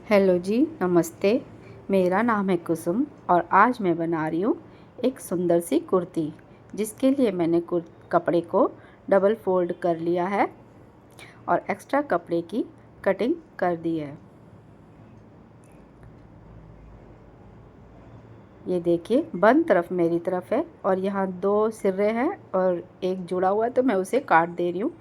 Hello जी, नमस्ते। मेरा नाम है कुसुम और आज मैं बना रही हूँ एक सुंदर सी कुर्ती, जिसके लिए मैंने कपड़े को डबल फोल्ड कर लिया है और एक्स्ट्रा कपड़े की कटिंग कर दी है। ये देखिए, बंद तरफ मेरी तरफ है और यहाँ 2 सिर्रे हैं और एक जुड़ा हुआ है, तो मैं उसे काट दे रही हूँ,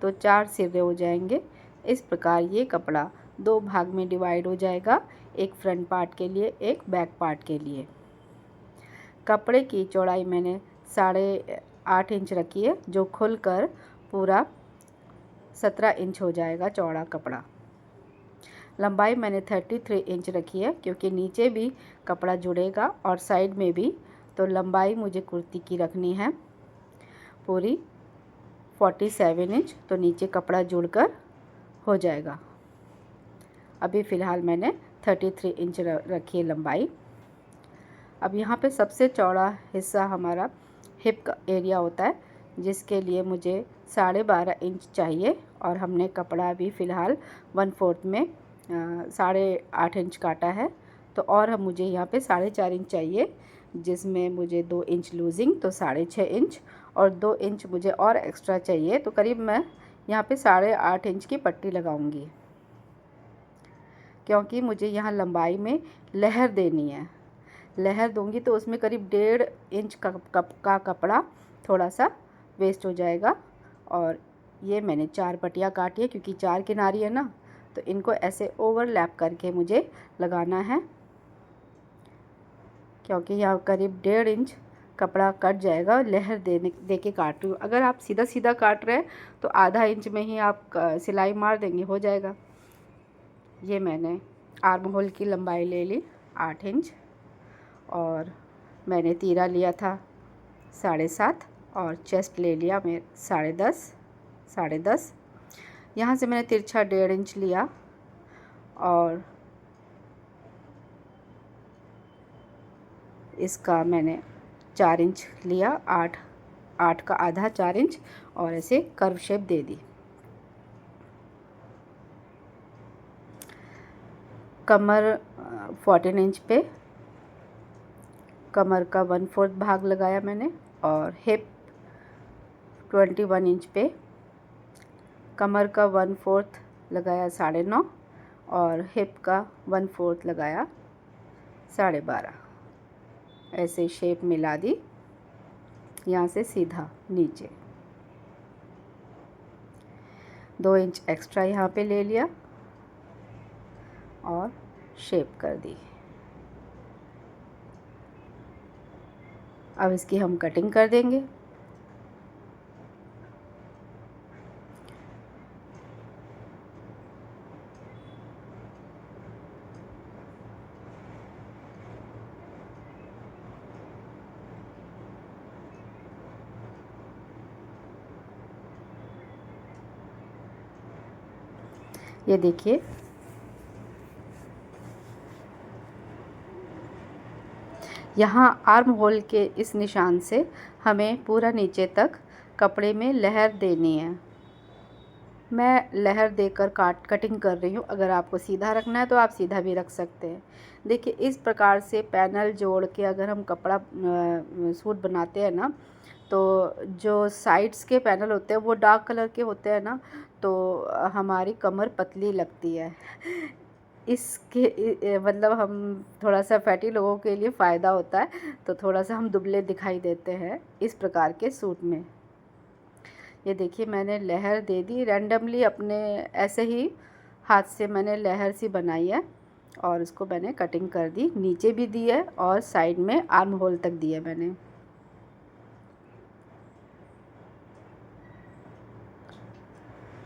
तो 4 सिर्रे हो जाएंगे। इस प्रकार ये कपड़ा 2 भाग में डिवाइड हो जाएगा, एक फ्रंट पार्ट के लिए, एक बैक पार्ट के लिए। कपड़े की चौड़ाई मैंने 8.5 इंच रखी है, जो खुलकर पूरा 17 इंच हो जाएगा चौड़ा कपड़ा। लंबाई मैंने 33 इंच रखी है, क्योंकि नीचे भी कपड़ा जुड़ेगा और साइड में भी, तो लंबाई मुझे कुर्ती की रखनी है पूरी 47 इंच, तो नीचे कपड़ा जुड़कर हो जाएगा। अभी फ़िलहाल मैंने 33 इंच रखी है लंबाई। अब यहाँ पे सबसे चौड़ा हिस्सा हमारा हिप का एरिया होता है, जिसके लिए मुझे 12.5 इंच चाहिए और हमने कपड़ा अभी फ़िलहाल 1/4 में 8.5 इंच काटा है, तो और हम मुझे यहाँ पे 4.5 इंच चाहिए, जिसमें मुझे 2 इंच लूजिंग, तो 6.5 इंच और 2 इंच मुझे और एक्स्ट्रा चाहिए, तो करीब मैं यहाँ पे 8.5 इंच की पट्टी लगाऊंगी, क्योंकि मुझे यहाँ लंबाई में लहर देनी है। लहर दूंगी तो उसमें करीब 1.5 इंच का कपड़ा थोड़ा सा वेस्ट हो जाएगा। और ये मैंने 4 पट्टियाँ काटी है, क्योंकि 4 किनारी है ना, तो इनको ऐसे ओवरलैप करके मुझे लगाना है, क्योंकि यहाँ करीब 1.5 इंच कपड़ा कट जाएगा। लहर दे के काट रही हूँ। अगर आप सीधा सीधा काट रहे हैं तो आधा इंच में ही आप सिलाई मार देंगे, हो जाएगा। ये मैंने आर्म होल की लंबाई ले ली 8 इंच और मैंने तीरा लिया था 7.5 और चेस्ट ले लिया मैं 10.5। यहाँ से मैंने तिरछा 1.5 इंच लिया और इसका मैंने 4 इंच लिया, 8 का आधा 4 इंच, और ऐसे कर्व शेप दे दी। कमर 14 इंच पे कमर का 1/4 भाग लगाया मैंने, और हिप 21 इंच पे कमर का 1/4 लगाया 9.5 और हिप का 1/4 लगाया 12.5। ऐसे शेप मिला दी, यहाँ से सीधा नीचे 2 इंच एक्स्ट्रा यहाँ पे ले लिया और शेप कर दी। अब इसकी हम कटिंग कर देंगे। ये देखिए, यहाँ आर्म होल के इस निशान से हमें पूरा नीचे तक कपड़े में लहर देनी है। मैं लहर देकर कटिंग कर रही हूँ। अगर आपको सीधा रखना है तो आप सीधा भी रख सकते हैं। देखिए, इस प्रकार से पैनल जोड़ के अगर हम कपड़ा सूट बनाते हैं ना, तो जो साइड्स के पैनल होते हैं वो डार्क कलर के होते हैं ना, तो हमारी कमर पतली लगती है। इसके मतलब हम थोड़ा सा फैटी लोगों के लिए फ़ायदा होता है, तो थोड़ा सा हम दुबले दिखाई देते हैं इस प्रकार के सूट में। ये देखिए, मैंने लहर दे दी रैंडमली, अपने ऐसे ही हाथ से मैंने लहर सी बनाई है और उसको मैंने कटिंग कर दी। नीचे भी दी है और साइड में आर्म होल तक दी है मैंने।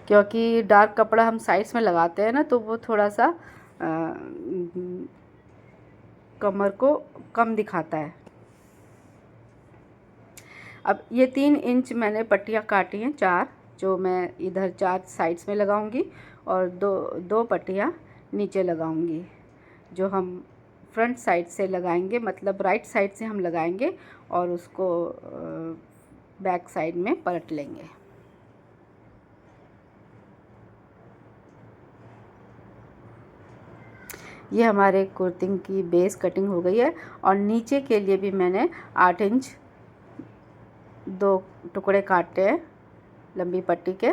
क्योंकि डार्क कपड़ा हम साइड्स में लगाते हैं ना, तो वो थोड़ा सा कमर को कम दिखाता है। अब ये 3 इंच मैंने पट्टियाँ काटी हैं, 4, जो मैं इधर 4 साइड्स में लगाऊंगी और दो पट्टियाँ नीचे लगाऊंगी, जो हम फ्रंट साइड से लगाएंगे, मतलब राइट साइड से हम लगाएंगे और उसको बैक साइड में पलट लेंगे। ये हमारे कुर्ती की बेस कटिंग हो गई है। और नीचे के लिए भी मैंने 8 इंच 2 टुकड़े काटे हैं लंबी पट्टी के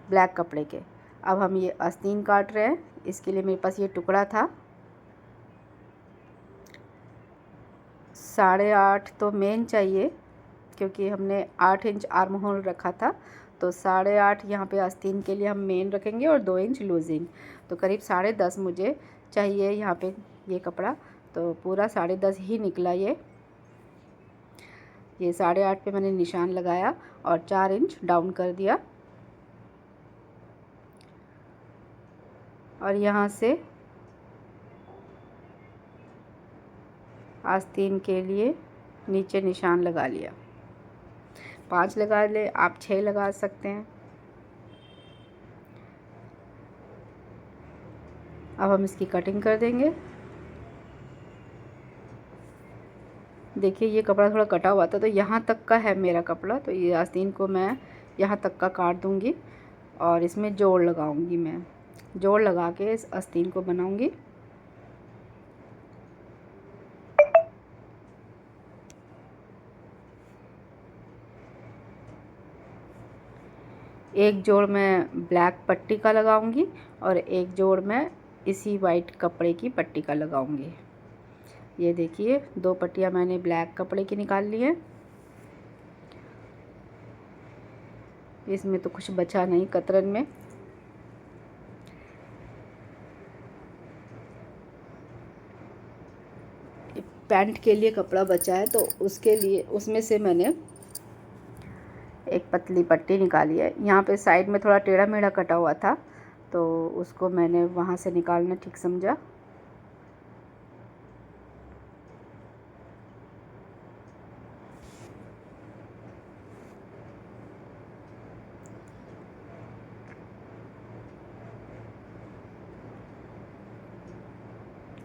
ब्लैक कपड़े के। अब हम ये आस्तीन काट रहे हैं। इसके लिए मेरे पास ये टुकड़ा था 8.5 तो मेन चाहिए, क्योंकि हमने 8 इंच आर्म होल रखा था, तो 8.5 यहाँ पे आस्तीन के लिए हम मेन रखेंगे और 2 इंच लूजिंग, तो करीब 10.5 मुझे चाहिए यहाँ पे ये कपड़ा। तो पूरा 10.5 ही निकला ये 8.5 पे मैंने निशान लगाया और 4 इंच डाउन कर दिया। और यहाँ से आस्तीन के लिए नीचे निशान लगा लिया। 5 लगा ले, आप 6 लगा सकते हैं। अब हम इसकी कटिंग कर देंगे। देखिए ये कपड़ा थोड़ा कटा हुआ था, तो यहाँ तक का है मेरा कपड़ा, तो ये आस्तीन को मैं यहाँ तक का काट दूँगी और इसमें जोड़ लगाऊंगी। मैं जोड़ लगा के इस आस्तीन को बनाऊंगी। एक जोड़ मैं ब्लैक पट्टी का लगाऊंगी और एक जोड़ मैं इसी वाइट कपड़े की पट्टी का लगाऊंगी। ये देखिए 2 पट्टियाँ मैंने ब्लैक कपड़े की निकाल ली है। इसमें तो कुछ बचा नहीं कतरन में। पैंट के लिए कपड़ा बचा है, तो उसके लिए उसमें से मैंने एक पतली पट्टी निकाली है। यहाँ पे साइड में थोड़ा टेढ़ा मेढ़ा कटा हुआ था, तो उसको मैंने वहाँ से निकालना ठीक समझा।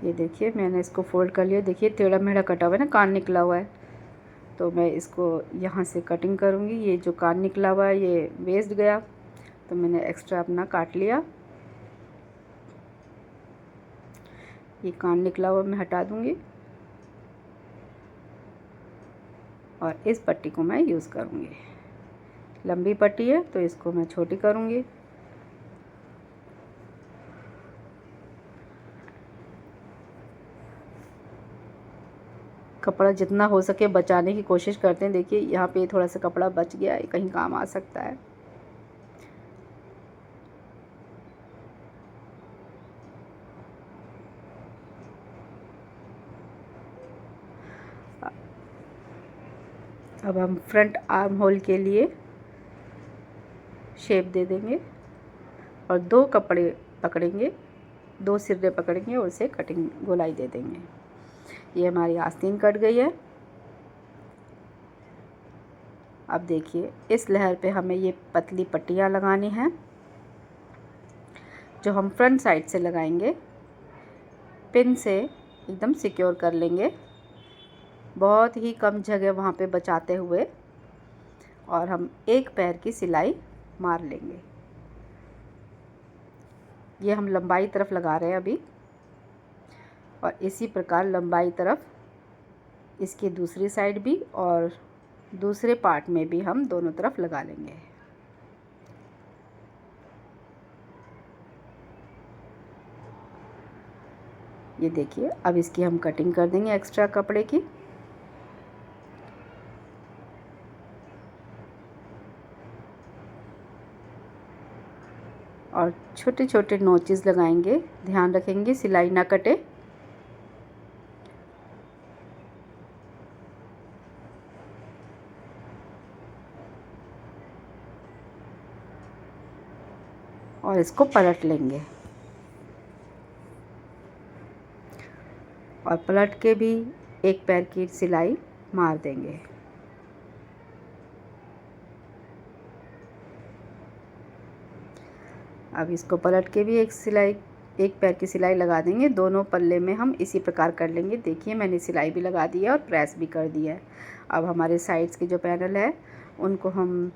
ये देखिए मैंने इसको फोल्ड कर लिया। देखिए टेढ़ा मेढ़ा कटा हुआ है ना, कान निकला हुआ है, तो मैं इसको यहाँ से कटिंग करूँगी। ये जो कान निकला हुआ है ये वेस्ट गया, तो मैंने एक्स्ट्रा अपना काट लिया। ये कान निकला हुआ मैं हटा दूँगी और इस पट्टी को मैं यूज़ करूँगी। लंबी पट्टी है तो इसको मैं छोटी करूँगी। कपड़ा जितना हो सके बचाने की कोशिश करते हैं। देखिए यहाँ पे थोड़ा सा कपड़ा बच गया है, कहीं काम आ सकता है। अब हम फ्रंट आर्म होल के लिए शेप दे देंगे और 2 कपड़े पकड़ेंगे, 2 सिर्रे पकड़ेंगे और उसे कटिंग गोलाई दे देंगे। ये हमारी आस्तीन कट गई है। अब देखिए इस लहर पे हमें ये पतली पट्टियाँ लगानी हैं, जो हम फ्रंट साइड से लगाएंगे। पिन से एकदम सिक्योर कर लेंगे, बहुत ही कम जगह वहाँ पे बचाते हुए, और हम एक पैर की सिलाई मार लेंगे। ये हम लंबाई तरफ लगा रहे हैं अभी, और इसी प्रकार लंबाई तरफ इसकी दूसरी साइड भी और दूसरे पार्ट में भी हम दोनों तरफ लगा लेंगे। ये देखिए अब इसकी हम कटिंग कर देंगे एक्स्ट्रा कपड़े की। और छोटे छोटे नोचेस लगाएंगे, ध्यान रखेंगे सिलाई ना कटे। और इसको पलट लेंगे और पलट के भी एक पैर की सिलाई मार देंगे। अब इसको पलट के भी एक पैर की सिलाई लगा देंगे। दोनों पल्ले में हम इसी प्रकार कर लेंगे। देखिए मैंने सिलाई भी लगा दी है और प्रेस भी कर दिया है। अब हमारे साइड्स के जो पैनल है उनको हम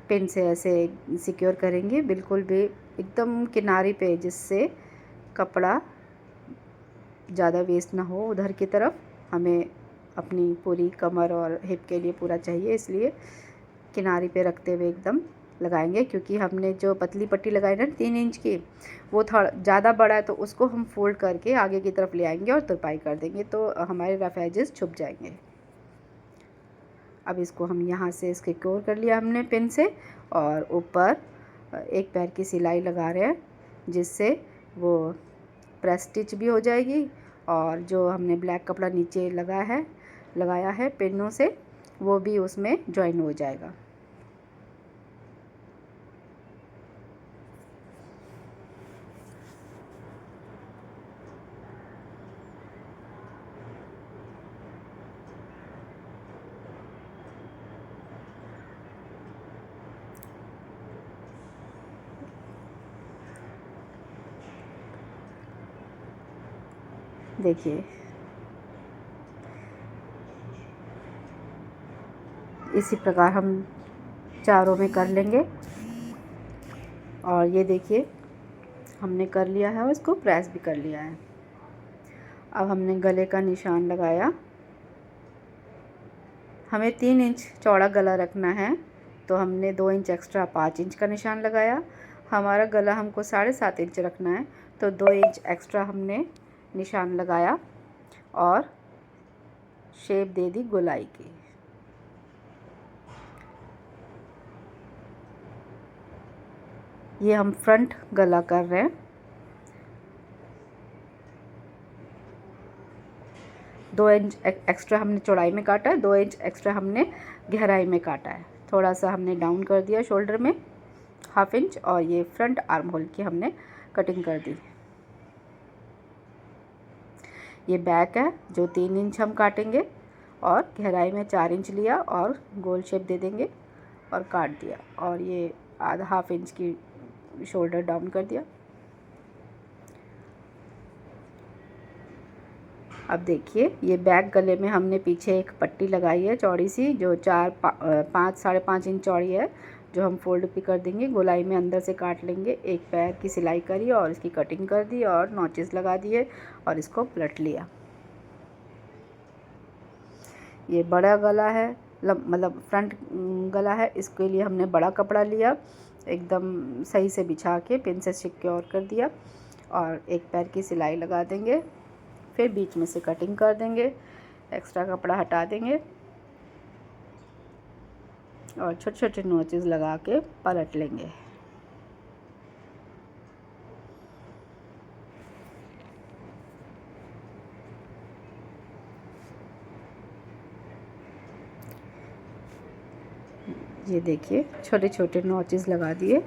पिन से ऐसे सिक्योर करेंगे, बिल्कुल भी एकदम किनारे पे, जिससे कपड़ा ज़्यादा वेस्ट ना हो उधर की तरफ। हमें अपनी पूरी कमर और हिप के लिए पूरा चाहिए, इसलिए किनारे पे रखते हुए एकदम लगाएंगे। क्योंकि हमने जो पतली पट्टी लगाई ना 3 इंच की, वो थोड़ा ज़्यादा बड़ा है, तो उसको हम फोल्ड करके आगे की तरफ ले आएंगे और तुरपाई कर देंगे, तो हमारे रफ एजेस छुप जाएंगे। अब इसको हम यहाँ से सिक्योर कर लिया हमने पिन से, और ऊपर एक पैर की सिलाई लगा रहे हैं, जिससे वो प्रेस स्टिच भी हो जाएगी, और जो हमने ब्लैक कपड़ा नीचे लगाया है पिनों से, वो भी उसमें ज्वाइन हो जाएगा। देखिए इसी प्रकार हम चारों में कर लेंगे। और ये देखिए हमने कर लिया है, उसको प्रेस भी कर लिया है। अब हमने गले का निशान लगाया। हमें 3 इंच चौड़ा गला रखना है, तो हमने 2 इंच एक्स्ट्रा 5 इंच का निशान लगाया। हमारा गला हमको 7.5 इंच रखना है, तो 2 इंच एक्स्ट्रा हमने निशान लगाया और शेप दे दी गोलाई की। ये हम फ्रंट गला कर रहे हैं। 2 इंच एक्स्ट्रा हमने चौड़ाई में काटा है, 2 इंच एक्स्ट्रा हमने गहराई में काटा है। थोड़ा सा हमने डाउन कर दिया शोल्डर में 1/2 इंच, और ये फ्रंट आर्म होल की हमने कटिंग कर दी। ये बैक है जो 3 इंच हम काटेंगे, और गहराई में 4 इंच लिया और गोल शेप दे देंगे और काट दिया, और ये आधा 1/2 इंच की शोल्डर डाउन कर दिया। अब देखिए ये बैक गले में हमने पीछे एक पट्टी लगाई है चौड़ी सी, जो 5 5.5 इंच चौड़ी है, जो हम फोल्ड भी कर देंगे। गोलाई में अंदर से काट लेंगे। एक पैर की सिलाई करी और इसकी कटिंग कर दी और नॉचेस लगा दिए और इसको पलट लिया। ये बड़ा गला है, मतलब फ्रंट गला है, इसके लिए हमने बड़ा कपड़ा लिया, एकदम सही से बिछा के पिन से सिक्योर कर दिया, और एक पैर की सिलाई लगा देंगे। फिर बीच में से कटिंग कर देंगे, एक्स्ट्रा कपड़ा हटा देंगे और छोटे छोटे नोचेस लगा के पलट लेंगे। ये देखिए छोटे छोटे नोचेस लगा दिए।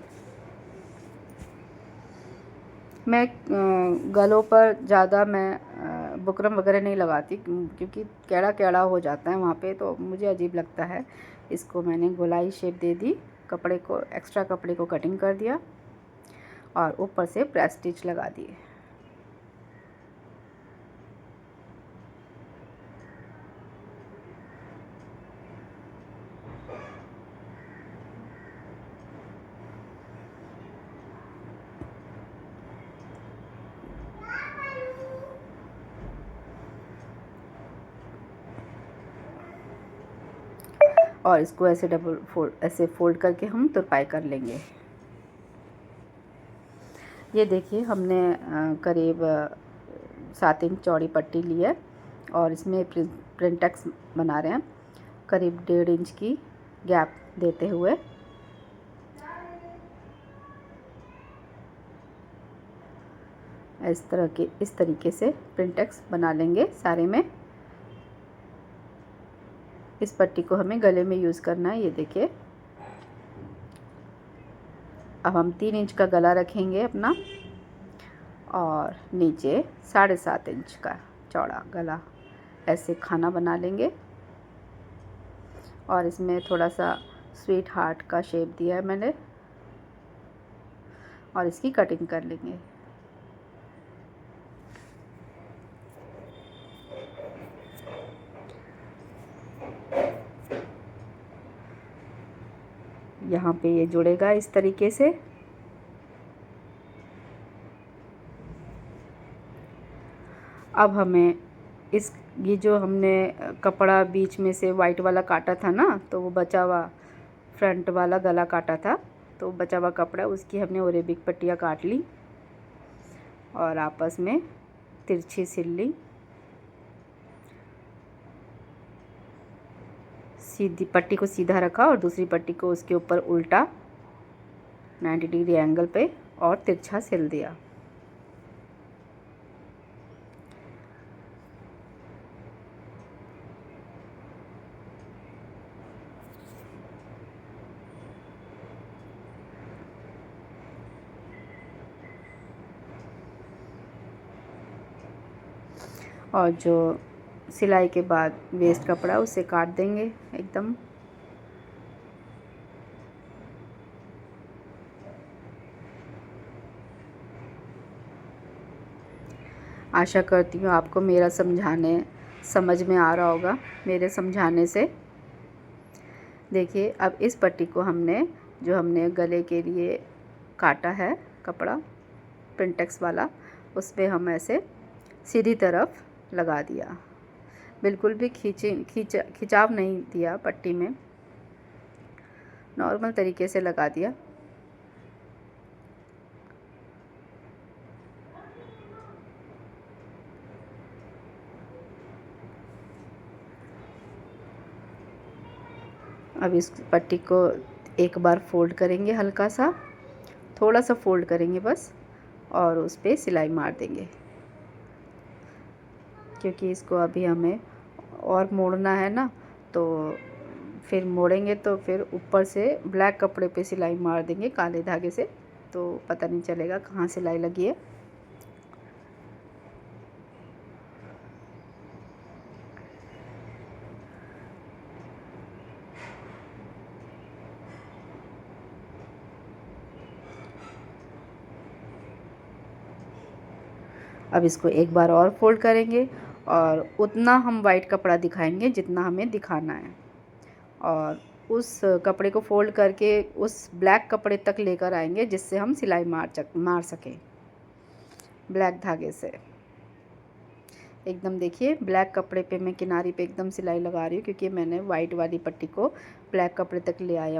मैं गलों पर ज़्यादा मैं बुकरम वगैरह नहीं लगाती, क्योंकि कैड़ा कैड़ा हो जाता है वहाँ पे, तो मुझे अजीब लगता है। इसको मैंने गोलाई शेप दे दी, कपड़े को एक्स्ट्रा कपड़े को कटिंग कर दिया और ऊपर से प्रेस स्टिच लगा दिए। और इसको ऐसे ऐसे फोल्ड करके हम तुरपाई कर लेंगे। ये देखिए हमने करीब 7 इंच चौड़ी पट्टी ली है और इसमें प्रिंटेक्स बना रहे हैं, करीब 1.5 इंच की गैप देते हुए। इस तरीके से प्रिंटेक्स बना लेंगे सारे में। इस पट्टी को हमें गले में यूज़ करना है। ये देखिए अब हम 3 इंच का गला रखेंगे अपना, और नीचे 7.5 इंच का चौड़ा गला, ऐसे खाना बना लेंगे। और इसमें थोड़ा सा स्वीट हार्ट का शेप दिया है मैंने, और इसकी कटिंग कर लेंगे। यहाँ पे ये जुड़ेगा इस तरीके से। अब हमें इस ये जो हमने कपड़ा बीच में से वाइट वाला काटा था ना, तो वो बचा हुआ फ्रंट वाला गला काटा था, तो बचा हुआ कपड़ा उसकी हमने अरेबिक पट्टियाँ काट ली और आपस में तिरछी सिल ली। सीधी पट्टी को सीधा रखा और दूसरी पट्टी को उसके ऊपर उल्टा 90 डिग्री एंगल पे और तिरछा सिल दिया। और जो सिलाई के बाद वेस्ट कपड़ा उसे काट देंगे एकदम। आशा करती हूँ आपको मेरा समझाने समझ में आ रहा होगा मेरे समझाने से। देखिए अब इस पट्टी को हमने गले के लिए काटा है कपड़ा प्रिंटेक्स वाला, उस पर हम ऐसे सीधी तरफ लगा दिया, बिल्कुल भी खिंचाव नहीं दिया पट्टी में, नॉर्मल तरीके से लगा दिया। अब इस पट्टी को एक बार फोल्ड करेंगे, हल्का सा थोड़ा सा फोल्ड करेंगे बस, और उस पर सिलाई मार देंगे, क्योंकि इसको अभी हमें और मोड़ना है ना, तो फिर मोड़ेंगे तो फिर ऊपर से ब्लैक कपड़े पे सिलाई मार देंगे काले धागे से, तो पता नहीं चलेगा कहाँ सिलाई लगी है। अब इसको एक बार और फोल्ड करेंगे और उतना हम वाइट कपड़ा दिखाएंगे जितना हमें दिखाना है, और उस कपड़े को फोल्ड करके उस ब्लैक कपड़े तक लेकर आएंगे जिससे हम सिलाई मार सकें ब्लैक धागे से। एकदम देखिए ब्लैक कपड़े पे मैं किनारी पे एकदम सिलाई लगा रही हूँ, क्योंकि मैंने वाइट वाली पट्टी को ब्लैक कपड़े तक ले आई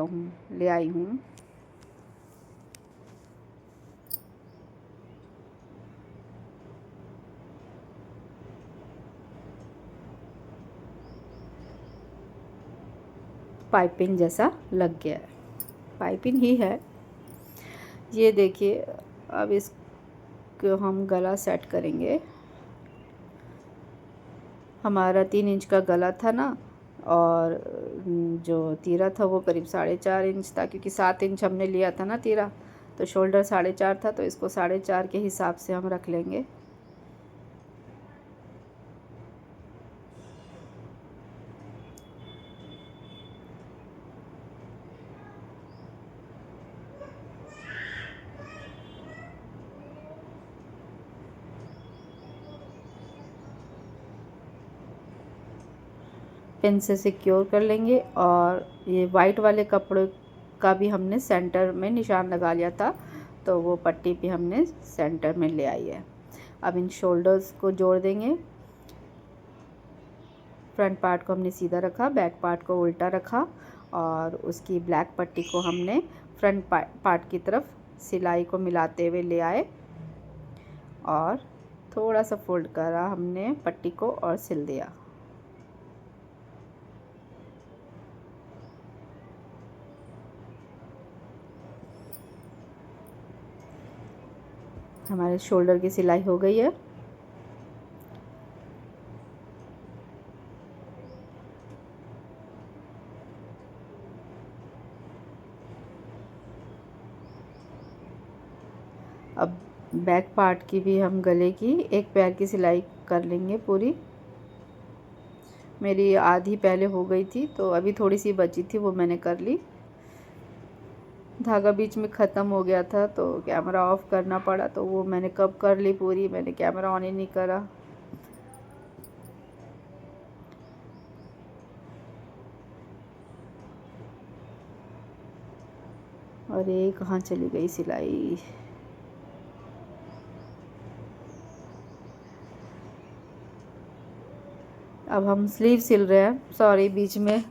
हूँ। पाइपिंग जैसा लग गया है, पाइपिंग ही है ये। देखिए अब इसको हम गला सेट करेंगे। हमारा 3 इंच का गला था ना, और जो तीरा था वो करीब 4.5 इंच था, क्योंकि 7 इंच हमने लिया था ना तीरा, तो शोल्डर 4.5 था, तो इसको 4.5 के हिसाब से हम रख लेंगे। पिन से सिक्योर कर लेंगे, और ये वाइट वाले कपड़े का भी हमने सेंटर में निशान लगा लिया था, तो वो पट्टी भी हमने सेंटर में ले आई है। अब इन शोल्डर्स को जोड़ देंगे। फ्रंट पार्ट को हमने सीधा रखा, बैक पार्ट को उल्टा रखा, और उसकी ब्लैक पट्टी को हमने फ्रंट पार्ट की तरफ सिलाई को मिलाते हुए ले आए, और थोड़ा सा फोल्ड करा हमने पट्टी को और सिल दिया। हमारे शोल्डर की सिलाई हो गई है। अब बैक पार्ट की भी हम गले की एक पैर की सिलाई कर लेंगे पूरी। मेरी आधी पहले हो गई थी, तो अभी थोड़ी सी बची थी, वो मैंने कर ली। धागा बीच में ख़त्म हो गया था तो कैमरा ऑफ करना पड़ा, तो वो मैंने कब कर ली पूरी, मैंने कैमरा ऑन ही नहीं करा। और ये कहाँ चली गई सिलाई। अब हम स्लीव सिल रहे हैं। सॉरी, बीच में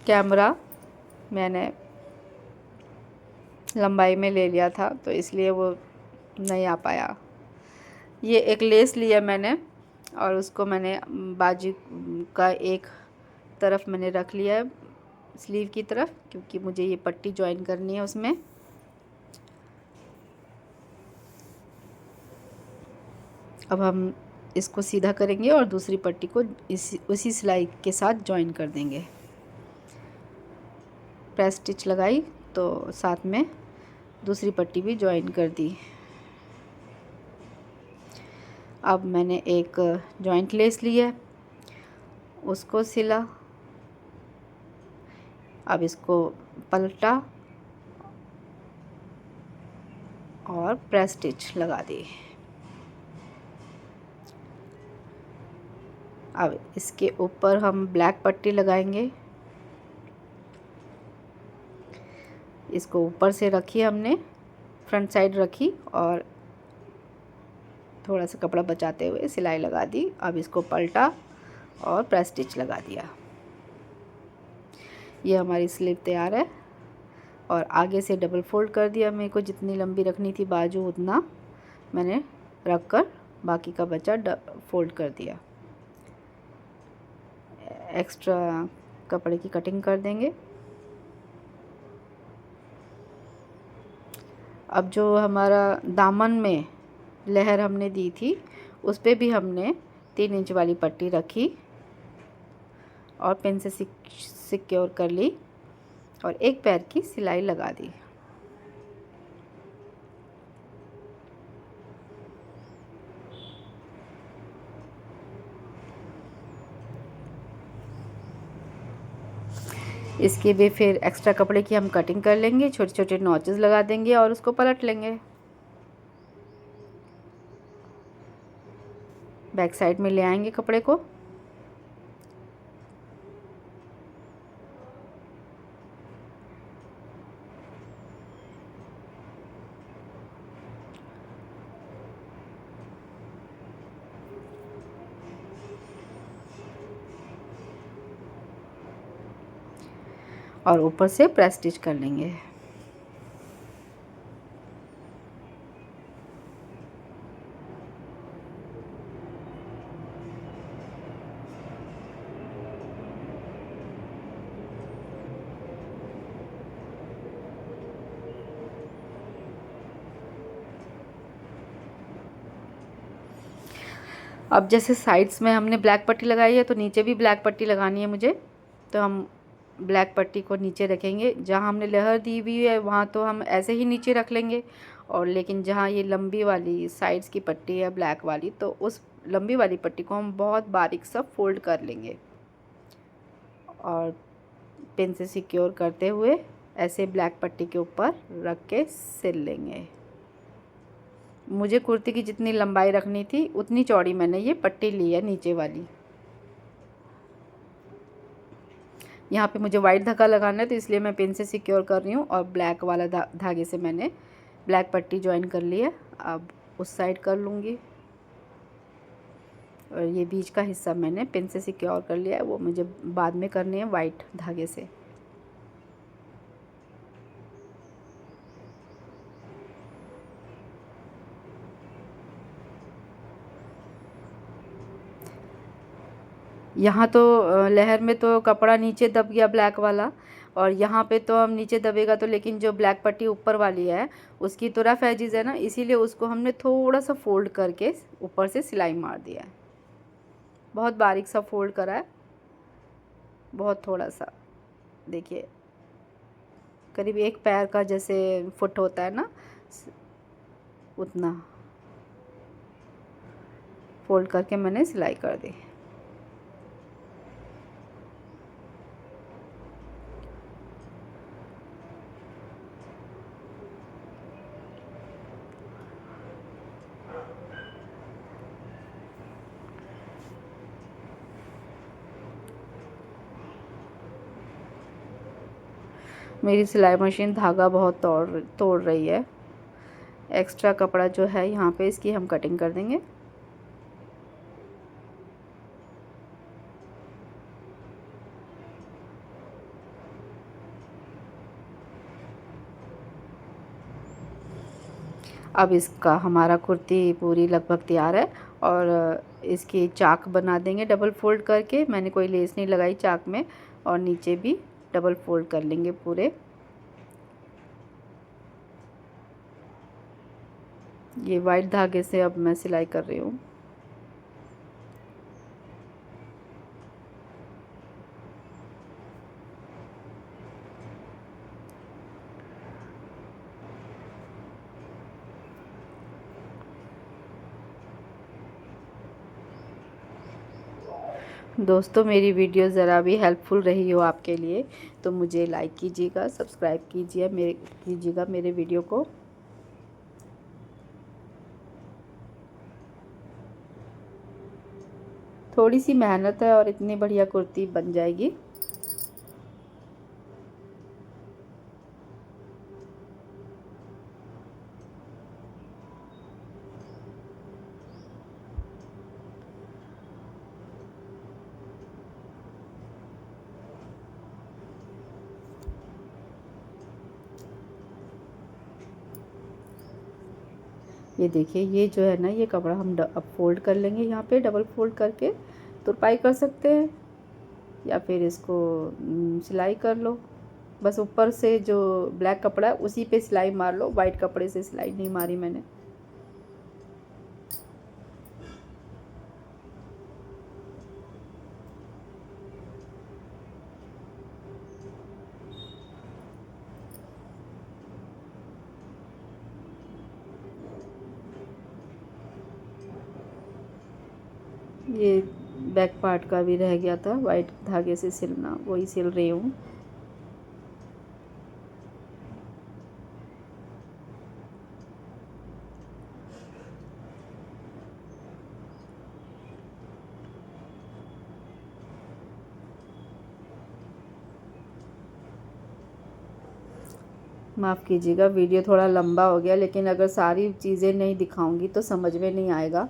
कैमरा मैंने लंबाई में ले लिया था तो इसलिए वो नहीं आ पाया। ये एक लेस लिया मैंने और उसको मैंने बाजू का एक तरफ मैंने रख लिया है स्लीव की तरफ, क्योंकि मुझे ये पट्टी ज्वाइन करनी है उसमें। अब हम इसको सीधा करेंगे और दूसरी पट्टी को उसी सिलाई के साथ ज्वाइन कर देंगे। प्रेस स्टिच लगाई तो साथ में दूसरी पट्टी भी ज्वाइन कर दी। अब मैंने एक जॉइंट लेस ली है, उसको सिला। अब इसको पलटा और प्रेस स्टिच लगा दी। अब इसके ऊपर हम ब्लैक पट्टी लगाएंगे। इसको ऊपर से रखी हमने, फ्रंट साइड रखी और थोड़ा सा कपड़ा बचाते हुए सिलाई लगा दी। अब इसको पलटा और प्रेस स्टिच लगा दिया। ये हमारी स्लीव तैयार है और आगे से डबल फोल्ड कर दिया। मेरे को जितनी लंबी रखनी थी बाजू उतना मैंने रख कर बाकी का बचा फोल्ड कर दिया। एक्स्ट्रा कपड़े की कटिंग कर देंगे। अब जो हमारा दामन में लहर हमने दी थी उस पे भी हमने 3 इंच वाली पट्टी रखी और पिन से सिक्योर कर ली और एक पैर की सिलाई लगा दी। इसके भी फिर एक्स्ट्रा कपड़े की हम कटिंग कर लेंगे, छोटे छोटे नॉचेस लगा देंगे और उसको पलट लेंगे। बैक साइड में ले आएंगे कपड़े को। और ऊपर से प्रेस स्टिच कर लेंगे। अब जैसे साइड्स में हमने ब्लैक पट्टी लगाई है तो नीचे भी ब्लैक पट्टी लगानी है मुझे, तो हम ब्लैक पट्टी को नीचे रखेंगे। जहाँ हमने लहर दी हुई है वहाँ तो हम ऐसे ही नीचे रख लेंगे, और लेकिन जहाँ ये लंबी वाली साइड्स की पट्टी है ब्लैक वाली, तो उस लंबी वाली पट्टी को हम बहुत बारीक सा फोल्ड कर लेंगे और पिन से सिक्योर करते हुए ऐसे ब्लैक पट्टी के ऊपर रख के सिल लेंगे। मुझे कुर्ती की जितनी लंबाई रखनी थी उतनी चौड़ी मैंने ये पट्टी ली है नीचे वाली। यहाँ पे मुझे वाइट धागा लगाना है तो इसलिए मैं पिन से सिक्योर कर रही हूँ और ब्लैक वाला धागे से मैंने ब्लैक पट्टी ज्वाइन कर ली है। अब उस साइड कर लूँगी और ये बीच का हिस्सा मैंने पिन से सिक्योर कर लिया है, वो मुझे बाद में करनी है वाइट धागे से। यहाँ तो लहर में तो कपड़ा नीचे दब गया ब्लैक वाला, और यहाँ पे तो हम नीचे दबेगा तो, लेकिन जो ब्लैक पट्टी ऊपर वाली है उसकी तो रफ एजिज है ना, इसीलिए उसको हमने थोड़ा सा फोल्ड करके ऊपर से सिलाई मार दिया है। बहुत बारीक सा फोल्ड करा है, बहुत थोड़ा सा, देखिए करीब एक पैर का जैसे फुट होता है ना, उतना फोल्ड करके मैंने सिलाई कर दी। मेरी सिलाई मशीन धागा बहुत तोड़ रही है। एक्स्ट्रा कपड़ा जो है यहाँ पे इसकी हम कटिंग कर देंगे। अब इसका हमारा कुर्ती पूरी लगभग तैयार है और इसकी चाक बना देंगे डबल फोल्ड करके। मैंने कोई लेस नहीं लगाई चाक में, और नीचे भी डबल फोल्ड कर लेंगे पूरे। ये वाइट धागे से अब मैं सिलाई कर रही हूँ। दोस्तों मेरी वीडियो ज़रा भी हेल्पफुल रही हो आपके लिए तो मुझे लाइक कीजिएगा, सब्सक्राइब कीजिएगा मेरे वीडियो को। थोड़ी सी मेहनत है और इतनी बढ़िया कुर्ती बन जाएगी। ये देखिए, ये जो है ना, ये कपड़ा हम अब फोल्ड कर लेंगे। यहाँ पे डबल फोल्ड करके तुरपाई कर सकते हैं या फिर इसको सिलाई कर लो। बस ऊपर से जो ब्लैक कपड़ा है उसी पे सिलाई मार लो, वाइट कपड़े से सिलाई नहीं मारी मैंने। ये बैक पार्ट का भी रह गया था वाइट धागे से सिलना, वही सिल रही हूँ। माफ़ कीजिएगा, वीडियो थोड़ा लंबा हो गया, लेकिन अगर सारी चीज़ें नहीं दिखाऊंगी तो समझ में नहीं आएगा।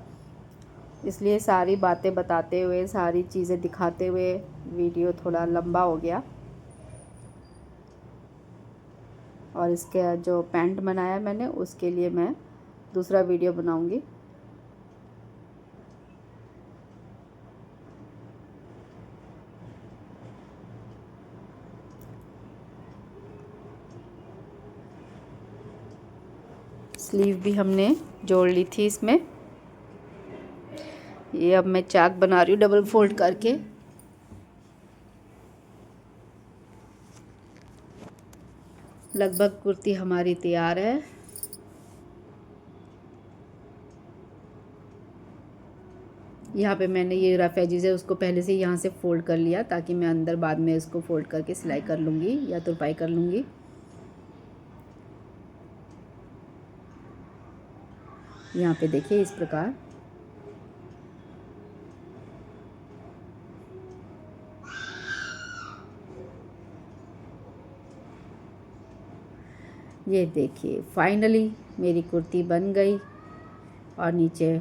इसलिए सारी बातें बताते हुए, सारी चीज़ें दिखाते हुए वीडियो थोड़ा लंबा हो गया। और इसके जो पैंट बनाया मैंने उसके लिए मैं दूसरा वीडियो बनाऊंगी। स्लीव भी हमने जोड़ ली थी इसमें। ये अब मैं चाक बना रही हूँ डबल फोल्ड करके। लगभग कुर्ती हमारी तैयार है। यहाँ पे मैंने ये रफ एजेस है उसको पहले से यहाँ से फोल्ड कर लिया ताकि मैं अंदर बाद में इसको फोल्ड करके सिलाई कर लूँगी या तुरपाई कर लूँगी। यहाँ पे देखिए इस प्रकार। ये देखिए फाइनली मेरी कुर्ती बन गई और नीचे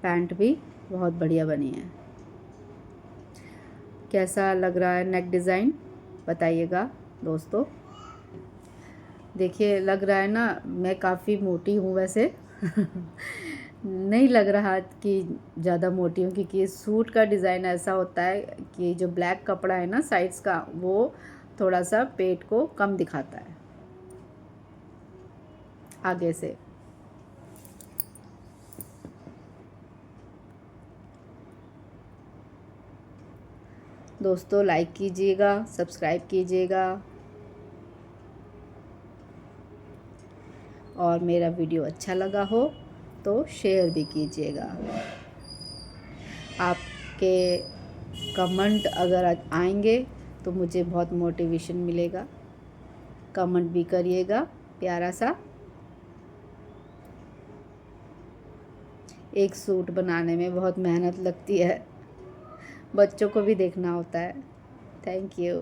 पैंट भी बहुत बढ़िया बनी है। कैसा लग रहा है नेक डिज़ाइन बताइएगा दोस्तों। देखिए लग रहा है ना, मैं काफ़ी मोटी हूँ वैसे नहीं लग रहा कि ज़्यादा मोटी हूँ, क्योंकि सूट का डिज़ाइन ऐसा होता है कि जो ब्लैक कपड़ा है ना साइड्स का, वो थोड़ा सा पेट को कम दिखाता है आगे से। दोस्तों लाइक कीजिएगा, सब्सक्राइब कीजिएगा और मेरा वीडियो अच्छा लगा हो तो शेयर भी कीजिएगा। आपके कमेंट अगर आएंगे तो मुझे बहुत मोटिवेशन मिलेगा। कमेंट भी करिएगा प्यारा सा। एक सूट बनाने में बहुत मेहनत लगती है, बच्चों को भी देखना होता है। Thank you.